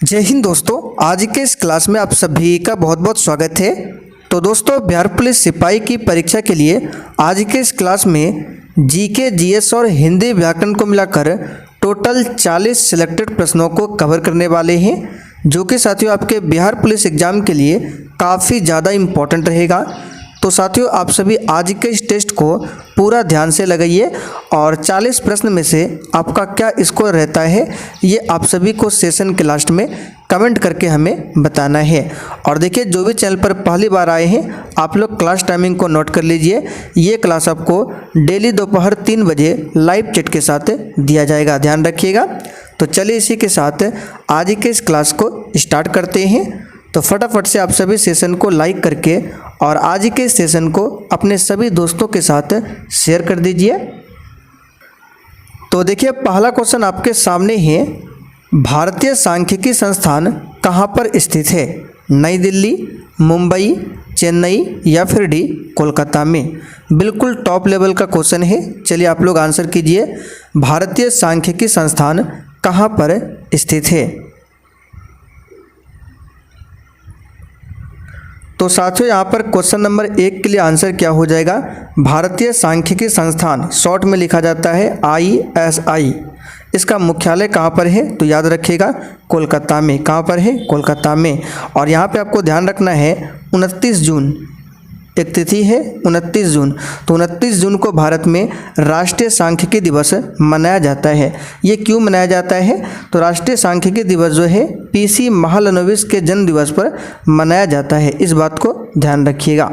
जय हिंद दोस्तों, आज के इस क्लास में आप सभी का बहुत बहुत स्वागत है। तो दोस्तों, बिहार पुलिस सिपाही की परीक्षा के लिए आज के इस क्लास में जीके, जीएस और हिंदी व्याकरण को मिलाकर टोटल 40 सिलेक्टेड प्रश्नों को कवर करने वाले हैं, जो कि साथियों आपके बिहार पुलिस एग्ज़ाम के लिए काफ़ी ज़्यादा इम्पोर्टेंट रहेगा। तो साथियों, आप सभी आज के इस टेस्ट को पूरा ध्यान से लगाइए और 40 प्रश्न में से आपका क्या स्कोर रहता है ये आप सभी को सेशन के लास्ट में कमेंट करके हमें बताना है। और देखिए, जो भी चैनल पर पहली बार आए हैं आप लोग क्लास टाइमिंग को नोट कर लीजिए। ये क्लास आपको डेली दोपहर 3 बजे लाइव चैट के साथ दिया जाएगा, ध्यान रखिएगा। तो चलिए इसी के साथ आज के इस क्लास को स्टार्ट करते हैं। तो फटाफट से आप सभी सेशन को लाइक करके और आज के सेशन को अपने सभी दोस्तों के साथ शेयर कर दीजिए। तो देखिए, पहला क्वेश्चन आपके सामने है, भारतीय सांख्यिकी संस्थान कहाँ पर स्थित है? नई दिल्ली, मुंबई, चेन्नई या फिर डी कोलकाता में? बिल्कुल टॉप लेवल का क्वेश्चन है। चलिए आप लोग आंसर कीजिए, भारतीय सांख्यिकी संस्थान कहाँ पर स्थित है? तो साथियों, यहाँ पर क्वेश्चन नंबर 1 के लिए आंसर क्या हो जाएगा? भारतीय सांख्यिकी संस्थान शॉर्ट में लिखा जाता है ISI। इसका मुख्यालय कहाँ पर है? तो याद रखिएगा, कोलकाता में। कहाँ पर है? कोलकाता में। और यहाँ पे आपको ध्यान रखना है 29 जून एक तिथि है, 29 जून। तो 29 जून को भारत में राष्ट्रीय सांख्यिकी दिवस मनाया जाता है। ये क्यों मनाया जाता है? तो राष्ट्रीय सांख्यिकी दिवस जो है PC महालनोबिस के जन्म दिवस पर मनाया जाता है, इस बात को ध्यान रखिएगा।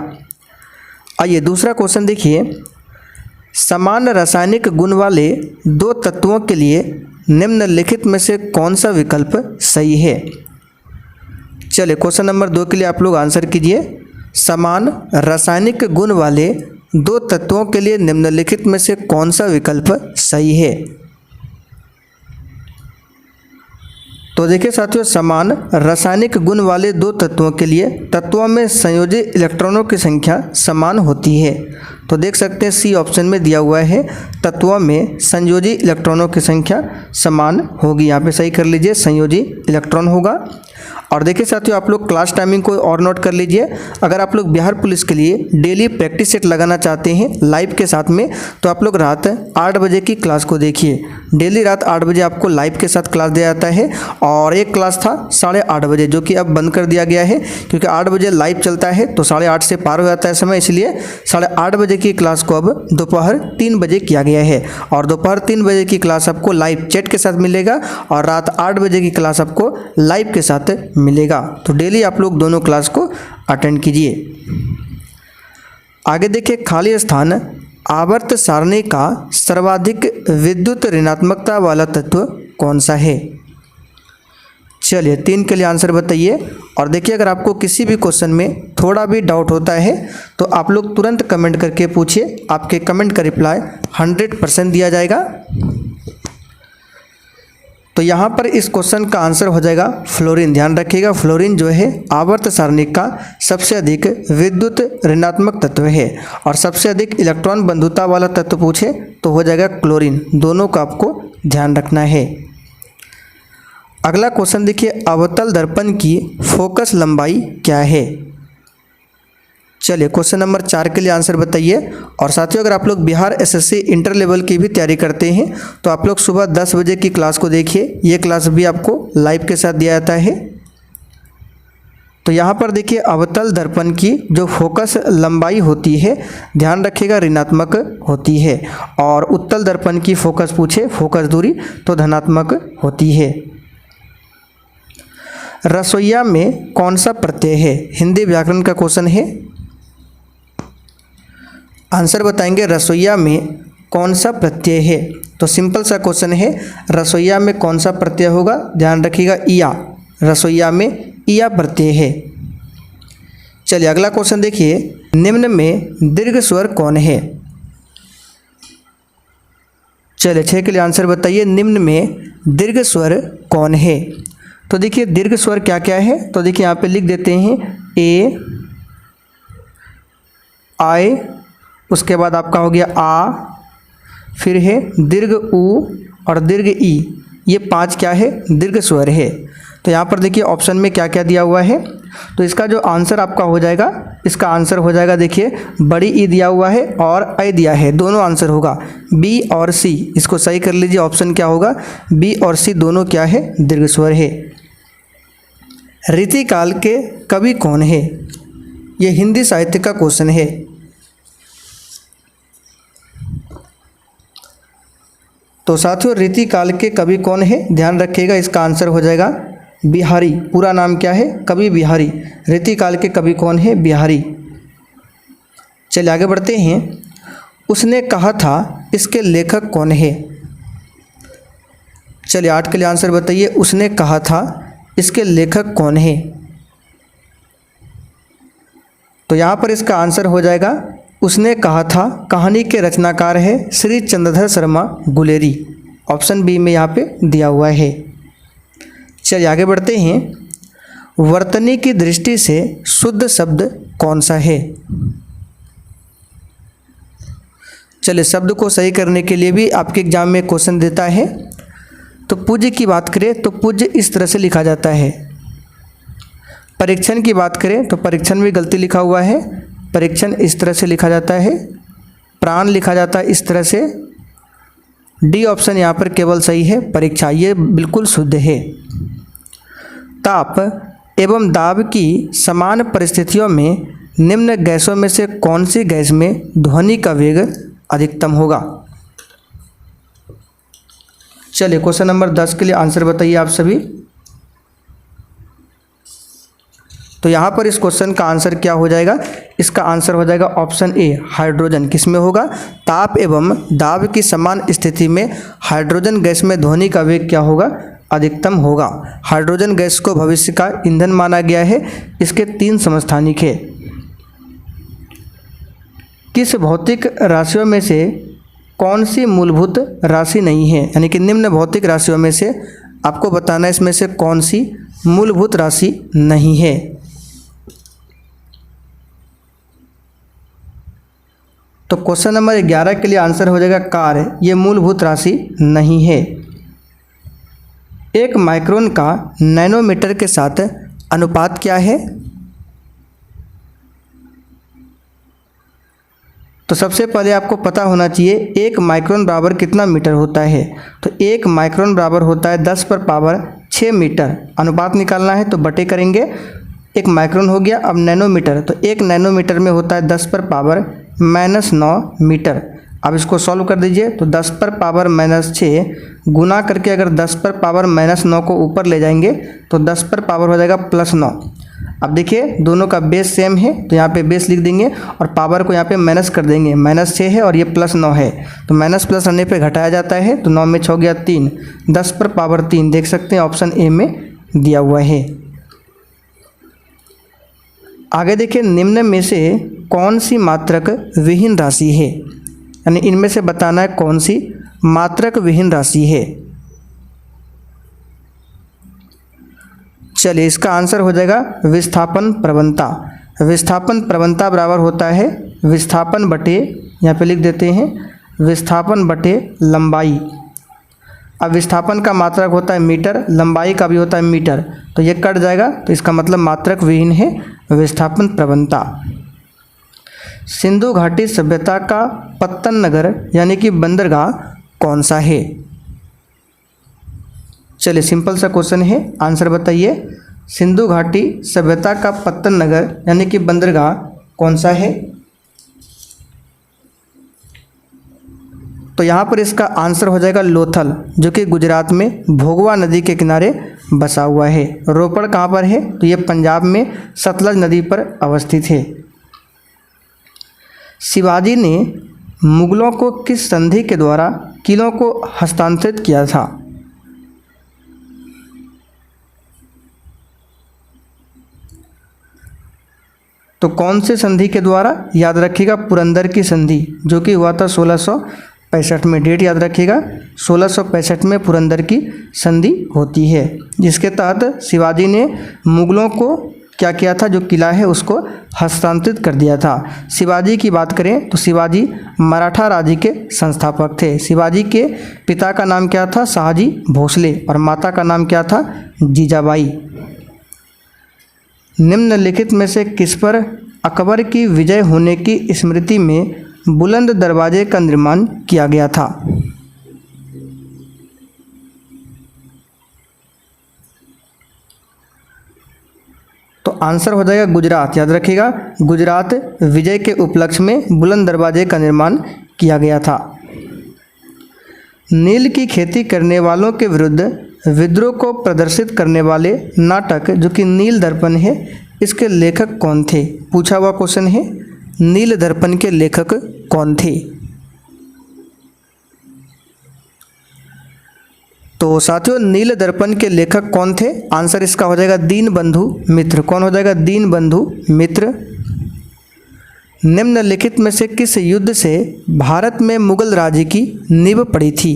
आइए दूसरा क्वेश्चन देखिए, समान रासायनिक गुण वाले 2 तत्वों के लिए निम्नलिखित में से कौन सा विकल्प सही है? चलिए क्वेश्चन नंबर 2 के लिए आप लोग आंसर कीजिए, समान रासायनिक गुण वाले 2 तत्वों के लिए निम्नलिखित में से कौन सा विकल्प सही है? तो देखिए साथियों, समान रासायनिक गुण वाले 2 तत्वों के लिए तत्वों में संयोजी इलेक्ट्रॉनों की संख्या समान होती है। तो देख सकते हैं सी ऑप्शन में दिया हुआ है, तत्वों में संयोजी इलेक्ट्रॉनों की संख्या समान होगी। यहाँ पे सही कर लीजिए, संयोजी इलेक्ट्रॉन होगा। और देखिए साथियों, आप लोग क्लास टाइमिंग को और नोट कर लीजिए। अगर आप लोग बिहार पुलिस के लिए डेली प्रैक्टिस सेट लगाना चाहते हैं लाइव के साथ में, तो आप लोग रात 8 बजे की क्लास को देखिए। डेली रात 8 बजे आपको लाइव के साथ क्लास दिया जाता है। और एक क्लास था 8:30 बजे, जो कि अब बंद कर दिया गया है, क्योंकि 8 बजे लाइव चलता है तो 8:30 से पार हो जाता है समय, इसलिए 8:30 बजे की क्लास को अब दोपहर 3 बजे किया गया है। और दोपहर 3 बजे की क्लास आपको लाइव चैट के साथ मिलेगा और रात 8 बजे की क्लास आपको लाइव के साथ मिलेगा। तो डेली आप लोग दोनों क्लास को अटेंड कीजिए। आगे देखिए, खाली स्थान आवर्त सारणी का सर्वाधिक विद्युत ऋणात्मकता वाला तत्व कौन सा है? चलिए 3 के लिए आंसर बताइए। और देखिए, अगर आपको किसी भी क्वेश्चन में थोड़ा भी डाउट होता है तो आप लोग तुरंत कमेंट करके पूछिए, आपके कमेंट का रिप्लाई 100% दिया जाएगा। तो यहाँ पर इस क्वेश्चन का आंसर हो जाएगा फ्लोरीन। ध्यान रखिएगा, फ्लोरीन जो है आवर्त सारणी का सबसे अधिक विद्युत ऋणात्मक तत्व है। और सबसे अधिक इलेक्ट्रॉन बंधुता वाला तत्व पूछे तो हो जाएगा क्लोरीन। दोनों का आपको ध्यान रखना है। अगला क्वेश्चन देखिए, अवतल दर्पण की फोकस लंबाई क्या है? चलिए क्वेश्चन नंबर 4 के लिए आंसर बताइए। और साथियों, अगर आप लोग बिहार SSC इंटर लेवल की भी तैयारी करते हैं तो आप लोग सुबह 10 बजे की क्लास को देखिए। ये क्लास भी आपको लाइव के साथ दिया जाता है। तो यहाँ पर देखिए, अवतल दर्पण की जो फोकस लंबाई होती है, ध्यान रखिएगा, ऋणात्मक होती है। और उत्तल दर्पण की फोकस पूछे, फोकस दूरी, तो धनात्मक होती है। रसोइया में कौन सा प्रत्यय है? हिंदी व्याकरण का क्वेश्चन है। आंसर बताएंगे, रसोइया में कौन सा प्रत्यय है? तो सिंपल सा क्वेश्चन है, रसोइया में कौन सा प्रत्यय होगा? ध्यान रखिएगा, इया। रसोइया में इया प्रत्यय है। चलिए अगला क्वेश्चन देखिए, निम्न में दीर्घ स्वर कौन है? चलिए 6 के लिए आंसर बताइए, निम्न में दीर्घ स्वर कौन है? तो देखिए, दीर्घ स्वर क्या क्या है? तो देखिए यहाँ पे लिख देते हैं, ए, आई, उसके बाद आपका हो गया आ, फिर है दीर्घ उ और दीर्घ ई। ये 5 क्या है? दीर्घ स्वर है। तो यहाँ पर देखिए ऑप्शन में क्या क्या दिया हुआ है। तो इसका जो आंसर आपका हो जाएगा, इसका आंसर हो जाएगा देखिए बड़ी ई दिया हुआ है और ऐ दिया है, दोनों आंसर होगा बी और सी। इसको सही कर लीजिए, ऑप्शन क्या होगा, बी और सी दोनों क्या है, दीर्घ स्वर है। रीतिकाल के कवि कौन है, ये हिंदी साहित्य का क्वेश्चन है। तो साथियों रीतिकाल के कवि कौन है, ध्यान रखिएगा, इसका आंसर हो जाएगा बिहारी। पूरा नाम क्या है, कवि बिहारी। रीतिकाल के कवि कौन है, बिहारी। चलिए आगे बढ़ते हैं। उसने कहा था, इसके लेखक कौन है। चलिए 8 के लिए आंसर बताइए, उसने कहा था, इसके लेखक कौन है। तो यहाँ पर इसका आंसर हो जाएगा, उसने कहा था कहानी के रचनाकार है श्री चंद्रधर शर्मा गुलेरी। ऑप्शन बी में यहाँ पे दिया हुआ है। चलिए आगे बढ़ते हैं। वर्तनी की दृष्टि से शुद्ध शब्द कौन सा है। चलिए शब्द को सही करने के लिए भी आपके एग्जाम में क्वेश्चन देता है। तो पूज्य की बात करें तो पूज्य इस तरह से लिखा जाता है। परीक्षण की बात करें तो परीक्षण में गलती लिखा हुआ है, परीक्षण इस तरह से लिखा जाता है। प्राण लिखा जाता है इस तरह से। डी ऑप्शन यहाँ पर केवल सही है, परीक्षा, ये बिल्कुल शुद्ध है। ताप एवं दाब की समान परिस्थितियों में निम्न गैसों में से कौन सी गैस में ध्वनि का वेग अधिकतम होगा। चलिए क्वेश्चन नंबर 10 के लिए आंसर बताइए आप सभी। तो यहाँ पर इस क्वेश्चन का आंसर क्या हो जाएगा, इसका आंसर हो जाएगा ऑप्शन ए हाइड्रोजन। किस में होगा, ताप एवं दाब की समान स्थिति में हाइड्रोजन गैस में ध्वनि का वेग क्या होगा, अधिकतम होगा। हाइड्रोजन गैस को भविष्य का ईंधन माना गया है। इसके 3 समस्थानिक है। किस भौतिक राशियों में से कौन सी मूलभूत राशि नहीं है, यानी कि निम्न भौतिक राशियों में से आपको बताना है इसमें से कौन सी मूलभूत राशि नहीं है। तो क्वेश्चन नंबर 11 के लिए आंसर हो जाएगा कार्य, ये मूलभूत राशि नहीं है। एक माइक्रोन का नैनोमीटर के साथ अनुपात क्या है। तो सबसे पहले आपको पता होना चाहिए 1 माइक्रोन बराबर कितना मीटर होता है। तो 1 माइक्रोन बराबर होता है 10 पर पावर 6 मीटर। अनुपात निकालना है तो बटे करेंगे, 1 माइक्रोन हो गया। अब नैनोमीटर, तो 1 नैनोमीटर में होता है 10 पर पावर -9 मीटर। अब इसको सॉल्व कर दीजिए। तो 10 पर पावर -6 गुना करके अगर 10 पर पावर -9 को ऊपर ले जाएंगे तो 10 पर पावर हो जाएगा +9। अब देखिए दोनों का बेस सेम है तो यहाँ पे बेस लिख देंगे और पावर को यहाँ पे माइनस कर देंगे। -6 है और ये +9 है, तो माइनस प्लस करने पे घटाया जाता है। तो 9 में 6 हो गया 3, 10 पर पावर 3 देख सकते हैं ऑप्शन ए में दिया हुआ है। आगे देखिए, निम्न में से कौन सी मात्रक विहीन राशि है, यानी इनमें से बताना है कौन सी मात्रक विहीन राशि है। चलिए इसका आंसर हो जाएगा विस्थापन प्रवणता। विस्थापन प्रवणता बराबर होता है विस्थापन बटे, यहाँ पे लिख देते हैं विस्थापन बटे लंबाई। अब विस्थापन का मात्रक होता है मीटर, लंबाई का भी होता है मीटर, तो ये कट जाएगा, तो इसका मतलब मात्रक विहीन है विस्थापन प्रवणता। सिंधु घाटी सभ्यता का पत्तन नगर यानी कि बंदरगाह कौन सा है। चलिए सिंपल सा क्वेश्चन है, आंसर बताइए। सिंधु घाटी सभ्यता का पत्तन नगर यानी कि बंदरगाह कौन सा है। तो यहाँ पर इसका आंसर हो जाएगा लोथल, जो कि गुजरात में भोगवा नदी के किनारे बसा हुआ है। रोपड़ कहाँ पर है, तो ये पंजाब में सतलज नदी पर अवस्थित है। शिवाजी ने मुगलों को किस संधि के द्वारा किलों को हस्तांतरित किया था। तो कौन से संधि के द्वारा, याद रखिएगा पुरंदर की संधि, जो कि हुआ था 1665 में। डेट याद रखिएगा 1665 में पुरंदर की संधि होती है, जिसके तहत शिवाजी ने मुगलों को क्या किया था, जो किला है उसको हस्तांतरित कर दिया था। शिवाजी की बात करें तो शिवाजी मराठा राज्य के संस्थापक थे। शिवाजी के पिता का नाम क्या था, शहाजी भोसले, और माता का नाम क्या था, जीजाबाई। निम्नलिखित में से किस पर अकबर की विजय होने की स्मृति में बुलंद दरवाजे का निर्माण किया गया था? तो आंसर हो जाएगा गुजरात। याद रखिएगा, गुजरात विजय के उपलक्ष्य में बुलंद दरवाजे का निर्माण किया गया था। नील की खेती करने वालों के विरुद्ध विद्रोह को प्रदर्शित करने वाले नाटक जो कि नील दर्पण है, इसके लेखक कौन थे? पूछा हुआ क्वेश्चन है, नील दर्पण के लेखक कौन थे? तो साथियों, नील दर्पण के लेखक कौन थे? आंसर इसका हो जाएगा दीनबंधु मित्र। कौन हो जाएगा? दीनबंधु मित्र। निम्नलिखित में से किस युद्ध से भारत में मुगल राज्य की नींव पड़ी थी?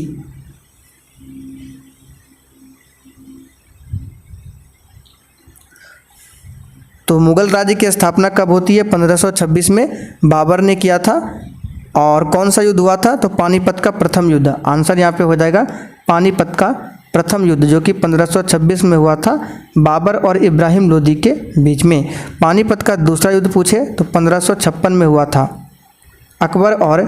तो मुगल राज्य की स्थापना कब होती है? 1526 में बाबर ने किया था। और कौन सा युद्ध हुआ था? तो पानीपत का प्रथम युद्ध। आंसर यहाँ पे हो जाएगा पानीपत का प्रथम युद्ध, जो कि 1526 में हुआ था बाबर और इब्राहिम लोदी के बीच में। पानीपत का दूसरा युद्ध पूछे तो 1556 में हुआ था अकबर और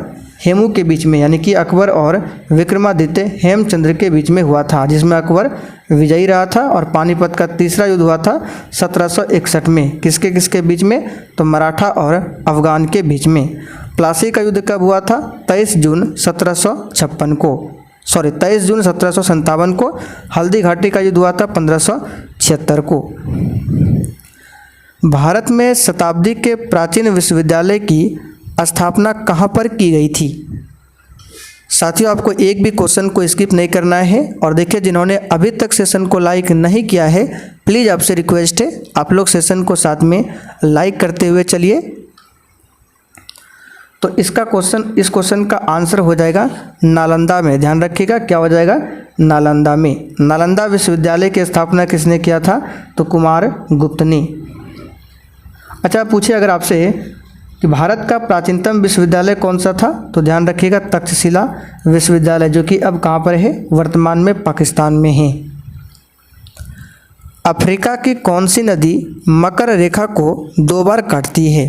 हेमू के बीच में, यानी कि अकबर और विक्रमादित्य हेमचंद्र के बीच में हुआ था, जिसमें अकबर विजयी रहा था। और पानीपत का तीसरा युद्ध हुआ था 1761 में। किसके किसके बीच में? तो मराठा और अफगान के बीच में। प्लासी का युद्ध कब हुआ था? 23 जून 1756 को, 23 जून 1757 को। हल्दी घाटी का युद्ध हुआ था 1576 को। भारत में शताब्दी के प्राचीन विश्वविद्यालय की स्थापना कहाँ पर की गई थी? साथियों, आपको एक भी क्वेश्चन को स्किप नहीं करना है। और देखिए, जिन्होंने अभी तक सेशन को लाइक नहीं किया है, प्लीज़ आपसे रिक्वेस्ट है आप लोग सेशन को साथ में लाइक करते हुए चलिए। तो इस क्वेश्चन का आंसर हो जाएगा नालंदा में। ध्यान रखिएगा, क्या हो जाएगा? नालंदा में। नालंदा विश्वविद्यालय की स्थापना किसने किया था? तो कुमार गुप्त ने। अच्छा, पूछे अगर आपसे कि भारत का प्राचीनतम विश्वविद्यालय कौन सा था, तो ध्यान रखिएगा तक्षशिला विश्वविद्यालय, जो कि अब कहाँ पर है? वर्तमान में पाकिस्तान में है। अफ्रीका की कौन सी नदी मकर रेखा को 2 बार काटती है?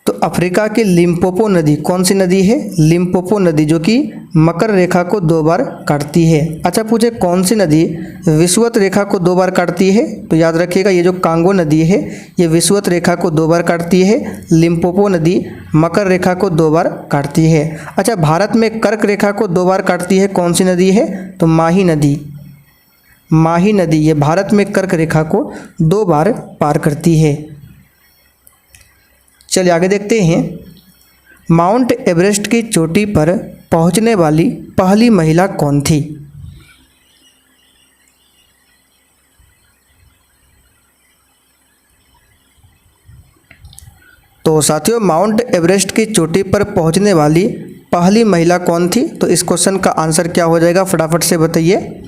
तो अफ्रीका की लिम्पोपो नदी, कौन सी नदी है? लिम्पोपो नदी, जो कि मकर रेखा को 2 बार काटती है। अच्छा, पूछे कौन सी नदी विषुवत रेखा को 2 बार काटती है? तो याद रखिएगा, ये जो कांगो नदी है ये विषुवत रेखा को 2 बार काटती है। लिम्पोपो नदी मकर रेखा को 2 बार काटती है। अच्छा, भारत में कर्क रेखा को 2 बार काटती है, कौन सी नदी है? तो माही नदी। माही नदी ये भारत में कर्क रेखा को 2 बार पार करती है। चलिए आगे देखते हैं। माउंट एवरेस्ट की चोटी पर पहुंचने वाली पहली महिला कौन थी? तो साथियों, माउंट एवरेस्ट की चोटी पर पहुंचने वाली पहली महिला कौन थी? तो इस क्वेश्चन का आंसर क्या हो जाएगा, फटाफट से बताइए।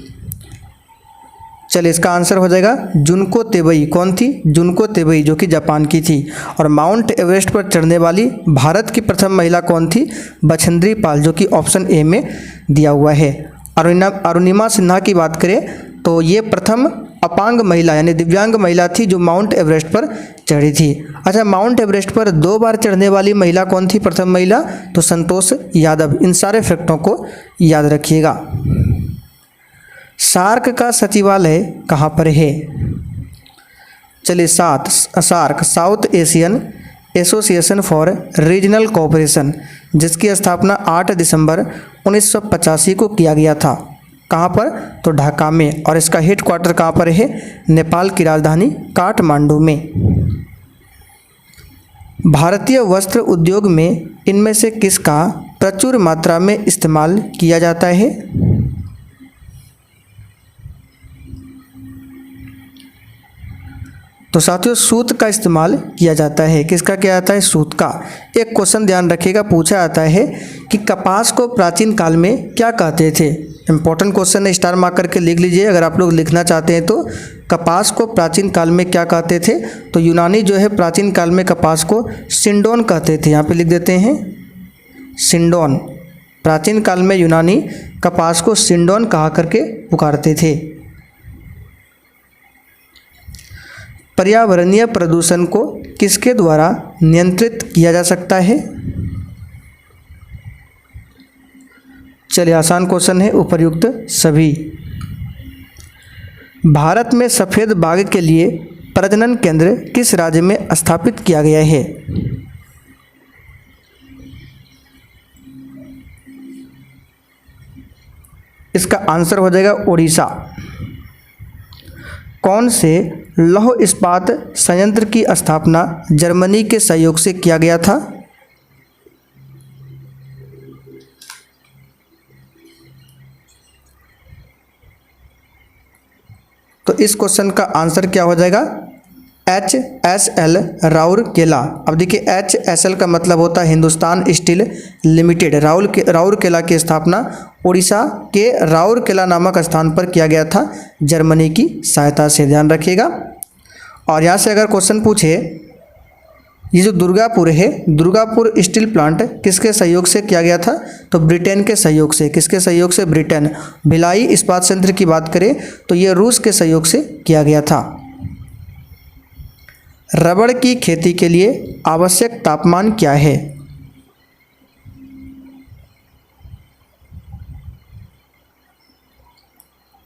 चलिए, इसका आंसर हो जाएगा जुनको तेबई। कौन थी? जुनको तेबई, जो कि जापान की थी। और माउंट एवरेस्ट पर चढ़ने वाली भारत की प्रथम महिला कौन थी? बछेंद्री पाल, जो कि ऑप्शन ए में दिया हुआ है। अरुणिमा सिन्हा की बात करें तो ये प्रथम अपांग महिला यानी दिव्यांग महिला थी जो माउंट एवरेस्ट पर चढ़ी थी। अच्छा, माउंट एवरेस्ट पर 2 बार चढ़ने वाली महिला कौन थी? प्रथम महिला तो संतोष यादव। इन सारे फैक्टों को याद रखिएगा। सार्क का सचिवालय कहाँ पर है? चलिए, SAARC South Asian Association for Regional Cooperation, जिसकी स्थापना 8 दिसंबर 1985 को किया गया था। कहाँ पर? तो ढाका में। और इसका हेडक्वार्टर कहाँ पर है? नेपाल की राजधानी काठमांडू में। भारतीय वस्त्र उद्योग में इनमें से किसका प्रचुर मात्रा में इस्तेमाल किया जाता है? तो साथियों, सूत का इस्तेमाल किया जाता है। किसका किया जाता है? सूत का। एक क्वेश्चन ध्यान रखिएगा, पूछा जाता है कि कपास को प्राचीन काल में क्या कहते थे। इंपॉर्टेंट क्वेश्चन है, स्टार मार्क करके लिख लीजिए अगर आप लोग लिखना चाहते हैं तो। कपास को प्राचीन काल में क्या कहते थे, तो यूनानी जो है प्राचीन काल में कपास को सिंडोन कहते थे। यहाँ पे लिख देते हैं सिंडोन। प्राचीन काल में यूनानी कपास को सिंडोन कहा करके पुकारते थे। पर्यावरणीय प्रदूषण को किसके द्वारा नियंत्रित किया जा सकता है। चलिए आसान क्वेश्चन है, उपर्युक्त सभी। भारत में सफ़ेद बाघ के लिए प्रजनन केंद्र किस राज्य में स्थापित किया गया है। इसका आंसर हो जाएगा उड़ीसा। कौन से लौह इस्पात संयंत्र की स्थापना जर्मनी के सहयोग से किया गया था। तो इस क्वेश्चन का आंसर क्या हो जाएगा, HSL राउरकेला। अब देखिए HSL का मतलब होता है हिंदुस्तान स्टील लिमिटेड। राउरकेला की स्थापना उड़ीसा के राउरकेला नामक स्थान पर किया गया था जर्मनी की सहायता से, ध्यान रखिएगा। और यहाँ से अगर क्वेश्चन पूछे, ये जो दुर्गापुर है, दुर्गापुर स्टील प्लांट किसके सहयोग से किया गया था, तो ब्रिटेन के सहयोग से। किसके सहयोग से, ब्रिटेन। भिलाई इस्पात संयंत्र की बात करें तो ये रूस के सहयोग से किया गया था। रबड़ की खेती के लिए आवश्यक तापमान क्या है।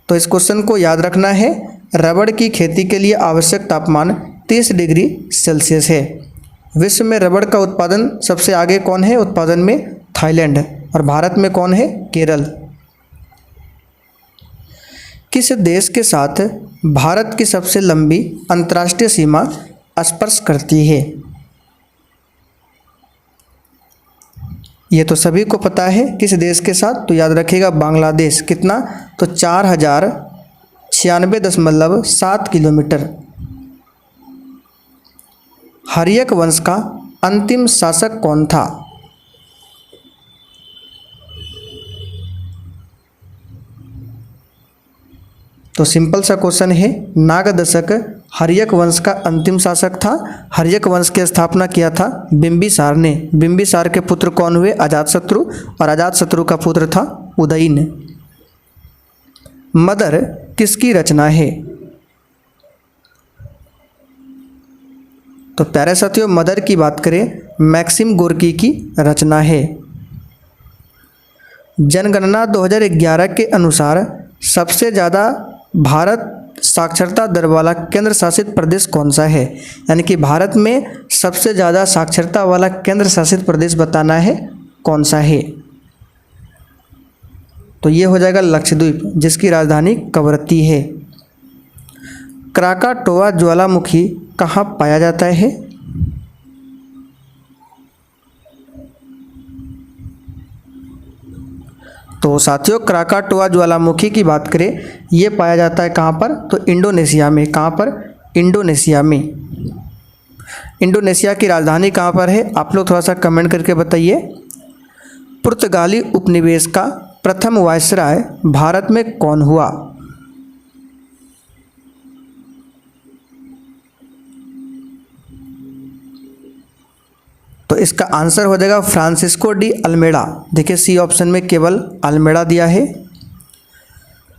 तो इस क्वेश्चन को याद रखना है, रबड़ की खेती के लिए आवश्यक तापमान 30 डिग्री सेल्सियस है। विश्व में रबड़ का उत्पादन सबसे आगे कौन है, उत्पादन में थाईलैंड। और भारत में कौन है, केरल। किस देश के साथ भारत की सबसे लंबी अंतर्राष्ट्रीय सीमा स्पर्श करती है। ये तो सभी को पता है किस देश के साथ, तो याद रखिएगा बांग्लादेश। कितना, तो 4096.7 किलोमीटर। हर्यक वंश का अंतिम शासक कौन था। तो सिंपल सा क्वेश्चन है, नागदशक हर्यक वंश का अंतिम शासक था। हर्यक वंश की स्थापना किया था बिंबिसार ने। बिंबिसार के पुत्र कौन हुए, अजातशत्रु। और अजातशत्रु का पुत्र था उदयन। मदर किसकी रचना है। तो प्यारे साथियों, मदर की बात करें, मैक्सिम गोर्की की रचना है। जनगणना 2011 के अनुसार सबसे ज़्यादा भारत साक्षरता दर वाला केंद्र शासित प्रदेश कौन सा है। यानी कि भारत में सबसे ज़्यादा साक्षरता वाला केंद्र शासित प्रदेश बताना है कौन सा है। तो ये हो जाएगा लक्षद्वीप, जिसकी राजधानी कवरत्ती है। क्राकाटोआ ज्वालामुखी कहाँ पाया जाता है। तो साथियों, क्राकाटोआ ज्वालामुखी की बात करें, ये पाया जाता है कहाँ पर, तो इंडोनेशिया में। कहाँ पर, इंडोनेशिया में। इंडोनेशिया की राजधानी कहाँ पर है, आप लोग थोड़ा सा कमेंट करके बताइए। पुर्तगाली उपनिवेश का प्रथम वायसराय भारत में कौन हुआ। तो इसका आंसर हो जाएगा फ्रांसिस्को डी अल्मेडा। देखिए सी ऑप्शन में केवल अल्मेडा दिया है।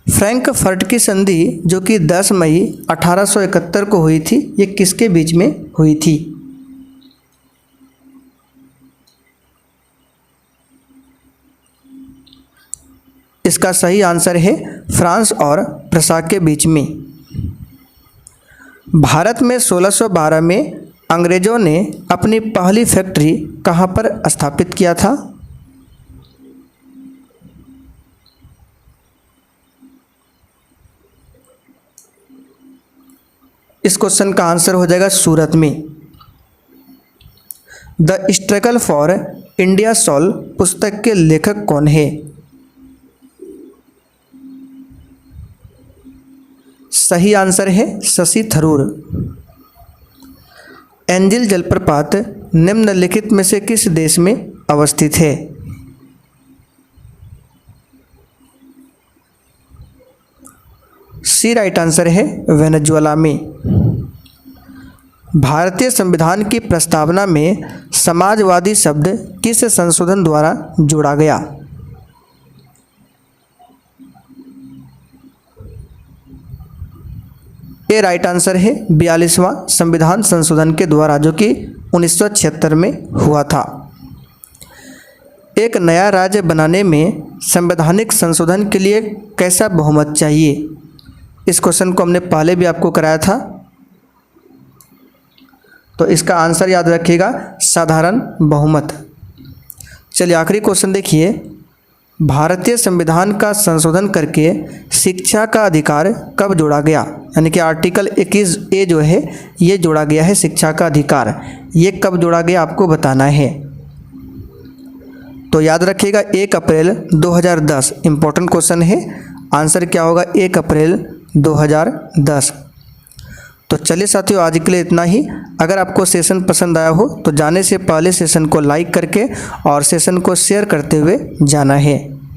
फ्रैंकफर्ट की संधि जो कि 10 मई 1871 को हुई थी, ये किसके बीच में हुई थी। इसका सही आंसर है फ्रांस और प्रसा के बीच में। भारत में 1612 में अंग्रेजों ने अपनी पहली फैक्ट्री कहाँ पर स्थापित किया था। इस क्वेश्चन का आंसर हो जाएगा सूरत में। The struggle for India solve पुस्तक के लेखक कौन है। सही आंसर है शशि थरूर। एंजिल जलप्रपात निम्नलिखित में से किस देश में अवस्थित है। सी राइट आंसर है वेनेजुएला में। भारतीय संविधान की प्रस्तावना में समाजवादी शब्द किस संशोधन द्वारा जोड़ा गया? ए राइट आंसर है 42वां संविधान संशोधन के द्वारा, जो कि 1976 में हुआ था। एक नया राज्य बनाने में संवैधानिक संशोधन के लिए कैसा बहुमत चाहिए? इस क्वेश्चन को हमने पहले भी आपको कराया था, तो इसका आंसर याद रखिएगा साधारण बहुमत। चलिए आखिरी क्वेश्चन देखिए, भारतीय संविधान का संशोधन करके शिक्षा का अधिकार कब जोड़ा गया? यानी कि आर्टिकल 21A जो है ये जोड़ा गया है शिक्षा का अधिकार, ये कब जोड़ा गया आपको बताना है। तो याद रखिएगा 1 अप्रैल 2010, इंपॉर्टेंट क्वेश्चन है। आंसर क्या होगा? 1 अप्रैल 2010। तो चलिए साथियों आज के लिए इतना ही। अगर आपको सेशन पसंद आया हो तो जाने से पहले सेशन को लाइक करके और सेशन को शेयर करते हुए जाना है।